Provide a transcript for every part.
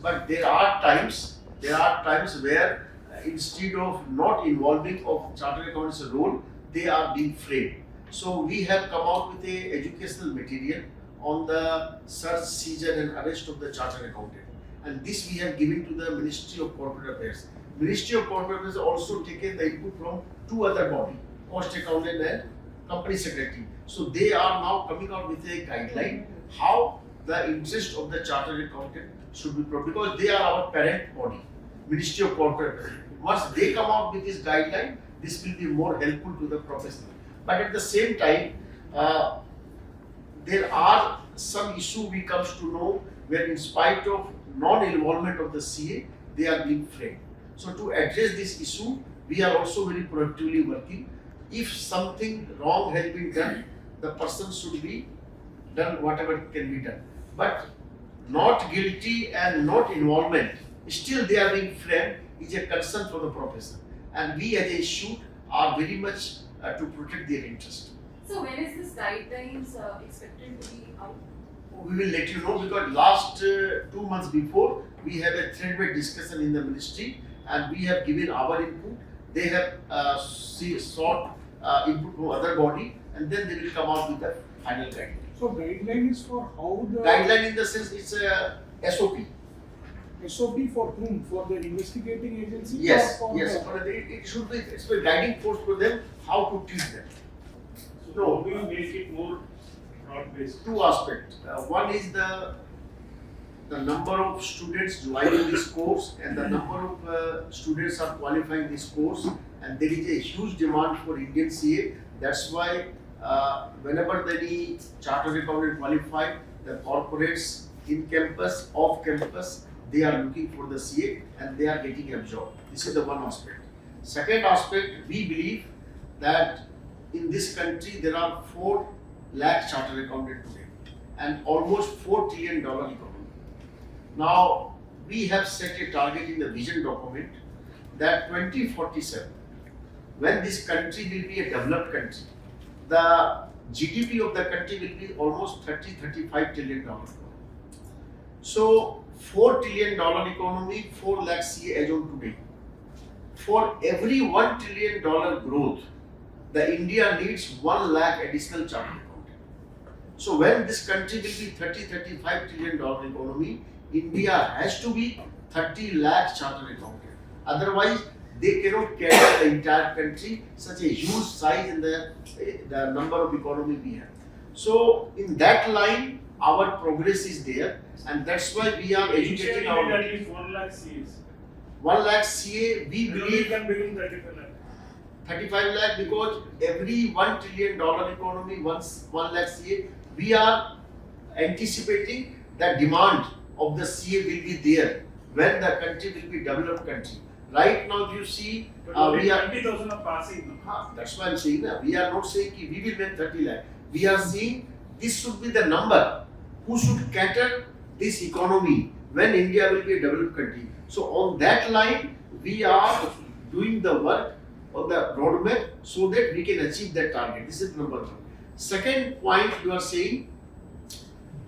But there are times where instead of not involving of chartered accountants' role, they are being framed. So we have come out with a educational material on the search, seizure and arrest of the chartered accountant. And this we have given to the Ministry of Corporate Affairs. Ministry of Corporate Affairs also taken the input from two other bodies, cost accountant and company secretary. So they are now coming out with a guideline how the interest of the chartered accountant should be protected, because they are our parent body, Ministry of Corporate Affairs. Once they come out with this guideline, this will be more helpful to the professional. But at the same time, there are some issue we comes to know where in spite of non-involvement of the CA, they are being framed. So to address this issue, we are also very proactively working. If something wrong has been done, the person should be done whatever can be done. But not guilty and not involvement, still they are being framed, is a concern for the professor. And we as a issue are very much to protect their interest. So when is this guidelines expected to be out? We will let you know, because last 2 months before we have a thread-based discussion in the ministry and we have given our input. They have sought input from other body and then they will come out with the final guideline. So guideline is for how the Guideline in the sense it's a SOP. SOP for whom? For the investigating agency? Yes, or for yes. the, But it should be, it's a guiding force for them how to treat them. So how do you make it more broad-based? Two aspects. One is the number of students joining this course and the number of students are qualifying this course, and there is a huge demand for Indian CA. That's why whenever any chartered accountant qualified, the corporates in campus, off campus, they are looking for the CA and they are getting absorbed. This is the one aspect. Second aspect, we believe that in this country there are 4 lakh chartered accountants today and almost $4 trillion economy. Now we have set a target in the vision document that 2047, when this country will be a developed country, the GDP of the country will be almost $35 trillion. So $4 trillion economy, 4 lakh CA as on today. For every $1 trillion growth, the India needs 1 lakh additional chartered accountant. So when this country will be $35 trillion economy, India has to be 30 lakh chartered accountant. Otherwise, they cannot carry the entire country, such a huge size in the number of economy we have. So in that line, our progress is there, and that's why we are educating our. At least 1 lakh CAs. 1 lakh CA, we believe. can become 35 lakh. 35 lakh, because every $1 trillion economy, 1 lakh CA, we are anticipating that demand of the CA will be there when the country will be developed country. Right now, if you see, we are 20,000 are passing. That's why I'm saying that we are not saying we will make 30 lakh. We are saying this should be the number who should cater this economy when India will be a developed country. So on that line, we are doing the work on the roadmap so that we can achieve that target. This is number 1. Second point, you are saying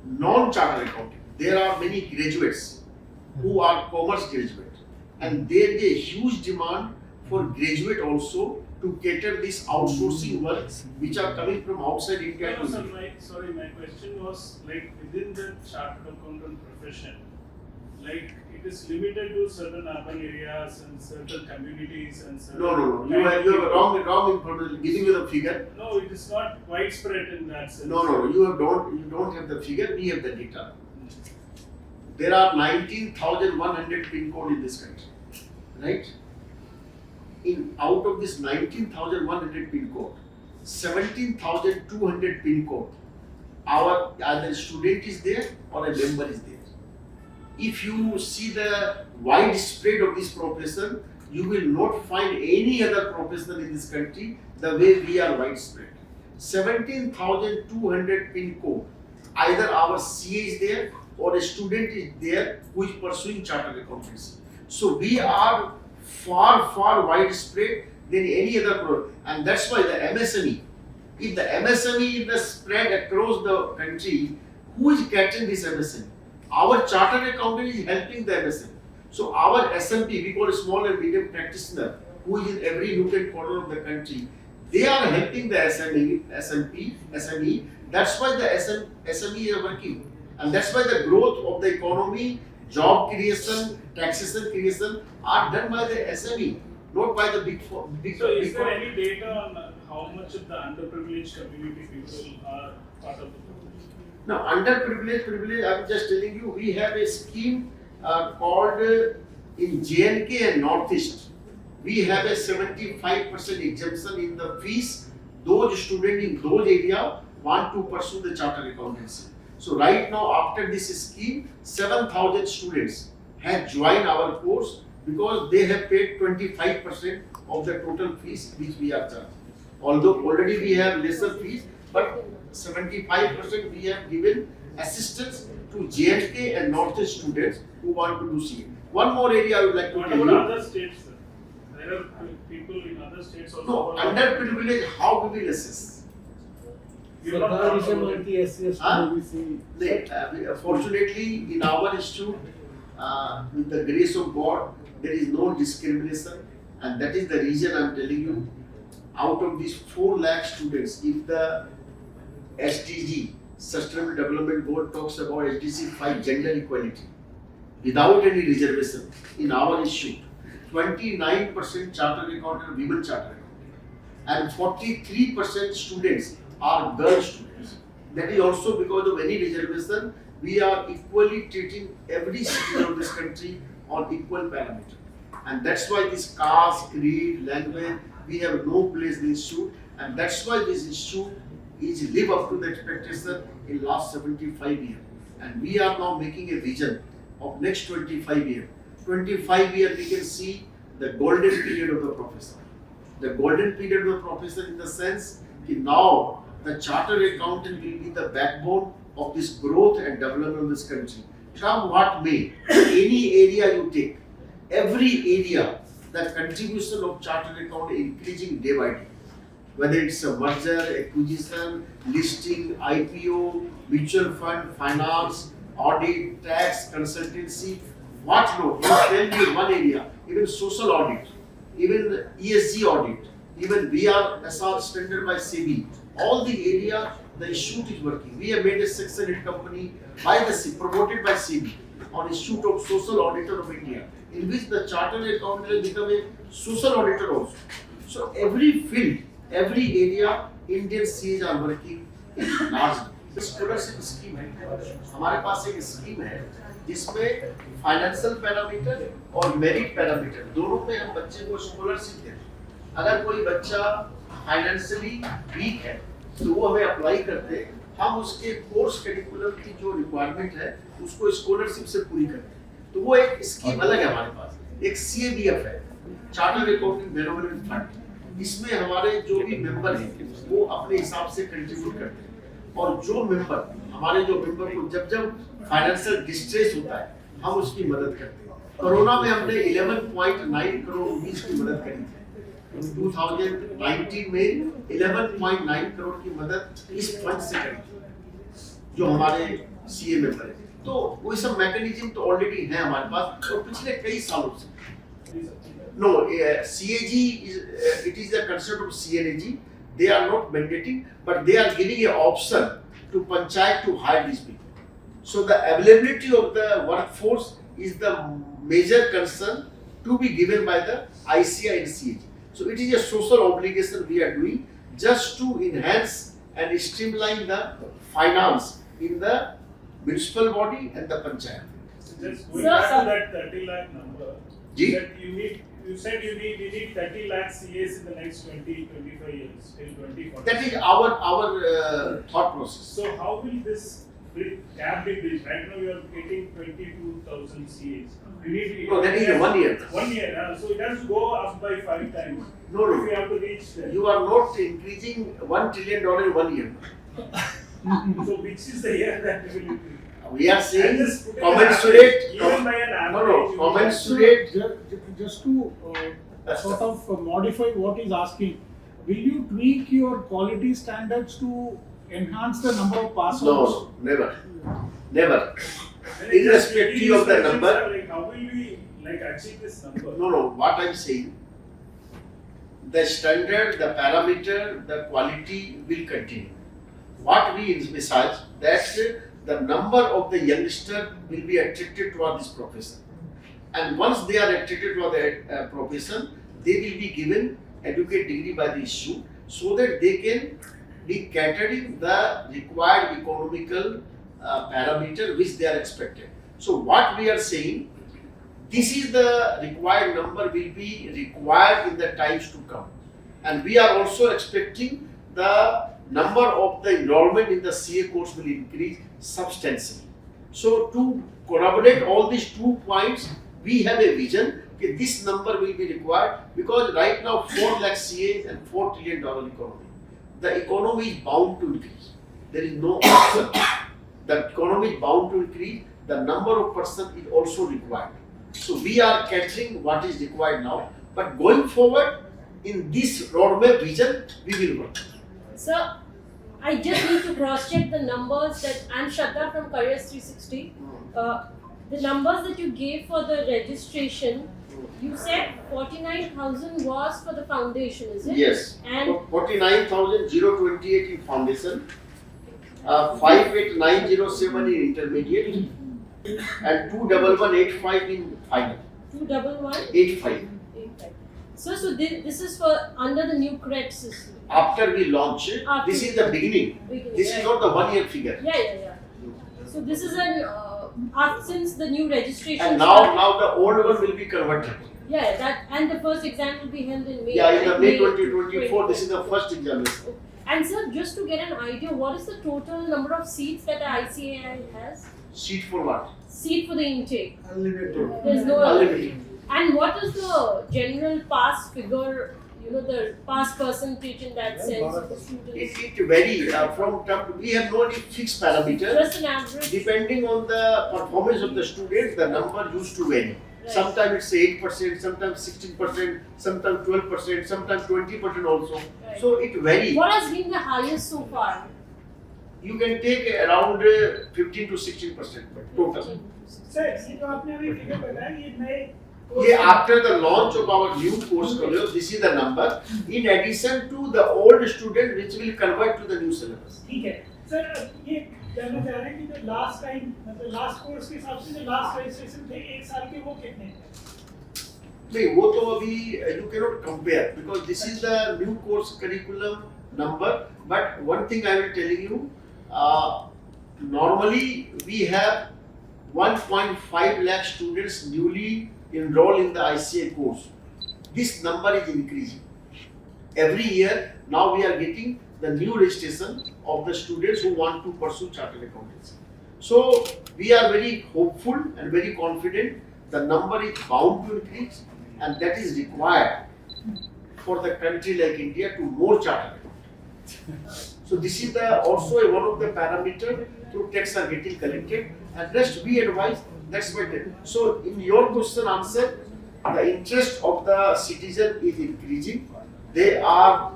non-chartered accounting. There are many graduates who are commerce graduates, and there is a huge demand for graduate also to cater this outsourcing work which are coming from outside India. No, sir, my question was like within the chartered accountant profession, like it is limited to certain urban areas and certain communities and certain. No. You have wrong information. Giving you the figure. No, it is not widespread in that sense. No. You don't have the figure. We have the data. There are 19,100 pin code in this country, right? Out of this 19,100 pin code, 17,200 pin code, either student is there or a member is there. If you see the widespread of this profession, you will not find any other profession in this country the way we are widespread. 17,200 pin code, either our CA is there or a student is there who is pursuing chartered accountancy. So we are far widespread than any other program, and that's why the MSME. If the MSME is spread across the country, who is catching this MSME? Our chartered accountant is helping the MSME. So our SMP, we call a small and medium practitioner, who is in every nook and corner of the country, they are helping the SME. That's why the SME is working. And that's why the growth of the economy, job creation, taxation creation are done by the SME, not by the big four. So is there any data on how much of the underprivileged community people are part of the program? Now, underprivileged, I'm just telling you, we have a scheme called in J&K and Northeast. We have a 75% exemption in the fees. Those students in those areas want to pursue the chartered accountancy. So right now, after this scheme, 7,000 students have joined our course because they have paid 25% of the total fees which we are charging. Although already we have lesser fees, but 75% we have given assistance to J&K and Northeast students who want to do CA. One more area I would like to What tell about you. other states, sir? There are people in other states also. No, underprivileged, how we will assess? You are not part of Huh? Fortunately, in our institute, with the grace of God, there is no discrimination, and that is the reason I am telling you. Out of these 4 lakh students, if the SDG, Sustainable Development Goal, talks about SDG 5 gender equality, without any reservation, in our institute, 29% chartered accountant, women chartered accountant, and 43% students are girl students. That is also because of any reservation, we are equally treating every citizen of this country on equal parameter. And that's why this caste, creed, language, we have no place in this institute, and that's why this institute is live up to the expectation in last 75 years. And we are now making a vision of next 25 years. 25 years we can see the golden period of the professor. The golden period of the professor in the sense that now the chartered accountant will be the backbone of this growth and development of this country. Come what may, any area you take, every area, the contribution of chartered accountant increasing day by day. Whether it's a merger, acquisition, listing, IPO, mutual fund, finance, audit, tax, consultancy, what not? You tell me one area, even social audit, even ESG audit, even BRSR standard by SEBI, all the area the institute is working. We have made a section in company by the promoted by SEBI on Institute of Social Auditor of India, in which the chartered accountant will become a social auditor also. So every field, every area, Indian CAs are working in large. Scholarship scheme है, हमारे पास एक scheme है जिसमें financial parameter और merit parameter दोनों पे हम बच्चे को स्कॉलरशिप देते हैं। अगर कोई बच्चा फाइनेंशियली वीक है तो वो हमें अप्लाई करते हैं, हम उसके कोर्स करिकुलम की जो रिक्वायरमेंट है उसको स्कॉलरशिप से पूरी करते हैं। तो वो एक स्कीम अलग है हमारे पास। एक CABF है, चार्टर्ड अकाउंटिंग बेनिफिट फंड, इसमें हमारे जो भी मेंबर हैं वो अपने हिसाब से कंट्रीब्यूट करते हैं, और जो मेंबर को जब फाइनेंशियल डिस्ट्रेस होता है हम उसकी मदद करते हैं। कोरोना में हमने 11.9 करोड़ रुपीस की मदद करी थी। 2019 में 11.9 करोड़ की मदद इस फंड से करी थी जो हमारे CA मेंबर है। तो वो सब मैकेनिज्म तो ऑलरेडी है हमारे पास और पिछले कई सालों से। No, CAG is the concept of CNAG. They are not mandating, but they are giving an option to panchayat to hire these people. So the availability of the workforce is the major concern to be given by the ICI and CAG. So it is a social obligation we are doing just to enhance and streamline the finance in the municipal body and the panchayat. Just going back to that 30 lakh number, Ji? that you said you need 30 lakh CAs in the next 20-25 years, till 2040. That is our thought process. So how will this gap be bridged? Right now you are getting 22,000 CAs. You need No, that is 1 year. 1 year, so it has to go up by 5 times. No. If you have to reach there. You are not increasing $1 trillion in 1 year. So which is the year that we will increase? We are saying And just commensurate. even by an average. Commensurate. Just to sort of modify what he's asking, will you tweak your quality standards to enhance the number of passovers? No, never. irrespective of the number. Like, how will we like achieve this number? No, what I'm saying, the standard, the parameter, the quality will continue. What we envisage that the number of the youngster will be attracted toward this profession. And once they are attracted toward the profession, they will be given educate degree by the institute so that they can be catering the required economical parameter which they are expected. So what we are saying, this is the required number will be required in the times to come. And we are also expecting the number of the enrollment in the CA course will increase substantially. So to corroborate all these 2 points, we have a vision that this number will be required because right now 4 lakh CAs and $4 trillion economy. The economy is bound to increase. There is no option. The economy is bound to increase. The number of persons is also required. So we are catering what is required now. But going forward, in this roadmap vision, we will work. Sir, I just need to cross-check the numbers that I'm Shraddha from Careers 360. The numbers that you gave for the registration, you said 49,000 was for the foundation, is it? Yes. And 49,028 in foundation, 58,907 in intermediate, and 21185 in final. 21185. 85. So this is for under the new credit system. After we launch it, After this is the beginning. This is not the 1 year figure. Yeah. So this is an since the new registration. And now the old one will be converted. Yeah, that and the first exam will be held in May. Yeah, in the right? May 2024, this is the first examination. And sir, just to get an idea, what is the total number of seats that the ICAI has? Seat for what? Seat for the intake. Unlimited. There's no Unlimited. And what is the general pass figure? You know, the pass percentage in that sense of the students. It varies from term. We have no any fixed parameter. Just an average. Depending on the performance of the students, the number used to vary. Right. Sometimes it's 8%, sometimes 16%, sometimes 12%, sometimes 20% also. Right. So it varies. What has been the highest so far? You can take around 15 to 16% total. Sir, ये जो आपने अभी figure बताया ये नए Yeah, after the launch of our new course college, this is the number. In addition to the old student which will convert to the new syllabus. ठीक है sir ये जानना चाह रहे हैं कि जो लास्ट टाइम मतलब लास्ट कोर्स के हिसाब से जो लास्ट रजिस्ट्रेशन थे 1 साल के वो कितने थे नहीं वो तो अभी you cannot compare because this is the new course curriculum number. But one thing I will tell you, normally we have 1.5 lakh students newly enroll in the ICA course. This number is increasing. Every year, now we are getting the new registration of the students who want to pursue chartered accountancy. So, we are very hopeful and very confident the number is bound to increase and that is required for the country like India to more chartered accountants. So, this is also one of the parameters through tax are getting collected and rest we advise. That's better. So, in your question answer, the interest of the citizen is increasing. They are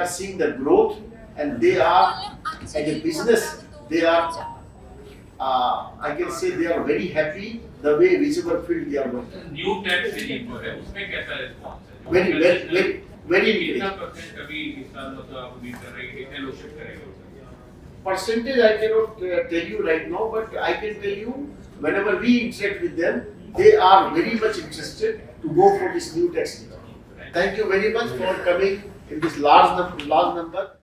seeing the growth, and they are as a business. They are, I can say, they are very happy the way whichever field they are working. New tax relief है उसमें कैसा response है Very कितना percent अभी इस साल मतलब आप उम्मीद कर रहे हैं कि फेलोशिप करेगा percentage I cannot tell you right now, but I can tell you whenever we interact with them, they are very much interested to go for this new tax. Thank you very much for coming in this large number.